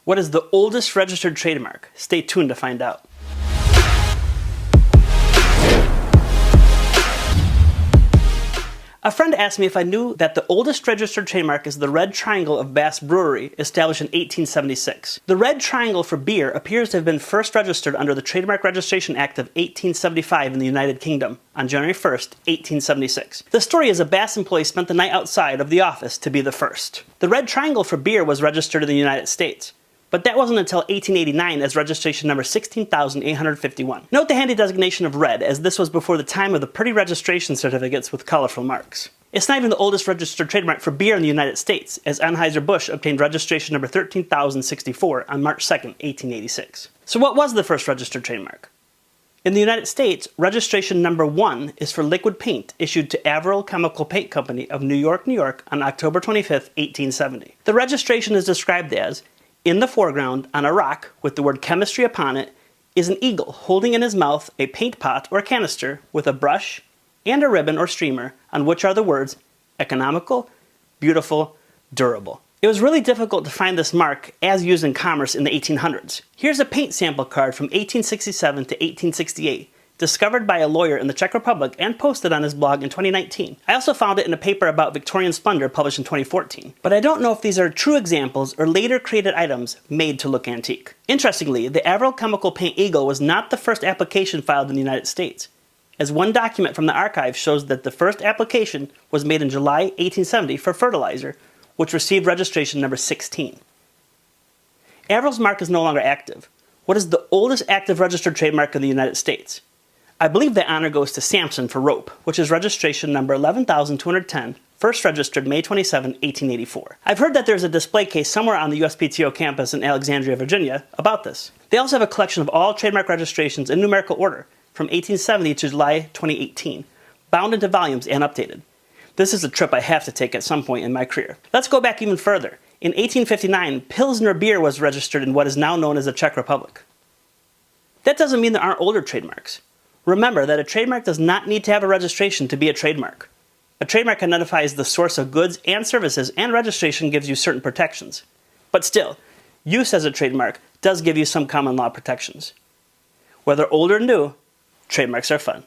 What is the oldest registered trademark? Stay tuned to find out. A friend asked me if I knew that the oldest registered trademark is the Red Triangle of Bass Brewery, established in 1876. The Red Triangle for beer appears to have been first registered under the Trademark Registration Act of 1875 in the United Kingdom on January 1st, 1876. The story is a Bass employee spent the night outside of the office to be the first. The Red Triangle for beer was registered in the United States, but that wasn't until 1889 as registration number 16,851. Note the handy designation of red, as this was before the time of the pretty registration certificates with colorful marks. It's not even the oldest registered trademark for beer in the United States, as Anheuser-Busch obtained registration number 13,064 on March 2nd, 1886. So what was the first registered trademark? In the United States, registration number 1 is for liquid paint issued to Averill Chemical Paint Company of New York, New York on October 25th, 1870. The registration is described as, in the foreground, on a rock, with the word chemistry upon it, is an eagle holding in his mouth a paint pot or canister with a brush and a ribbon or streamer on which are the words economical, beautiful, durable. It was really difficult to find this mark as used in commerce in the 1800s. Here's a paint sample card from 1867 to 1868, discovered by a lawyer in the Czech Republic and posted on his blog in 2019. I also found it in a paper about Victorian splendor published in 2014. But I don't know if these are true examples or later created items made to look antique. Interestingly, the Averill Chemical Paint Eagle was not the first application filed in the United States, as one document from the archive shows that the first application was made in July 1870 for fertilizer, which received registration number 16. Averill's mark is no longer active. What is the oldest active registered trademark in the United States? I believe that honor goes to Samson for rope, which is registration number 11,210, first registered May 27, 1884. I've heard that there's a display case somewhere on the USPTO campus in Alexandria, Virginia, about this. They also have a collection of all trademark registrations in numerical order from 1870 to July 2018, bound into volumes and updated. This is a trip I have to take at some point in my career. Let's go back even further. In 1859, Pilsner beer was registered in what is now known as the Czech Republic. That doesn't mean there aren't older trademarks. Remember that a trademark does not need to have a registration to be a trademark. A trademark identifies the source of goods and services, and registration gives you certain protections. But still, use as a trademark does give you some common law protections. Whether old or new, trademarks are fun.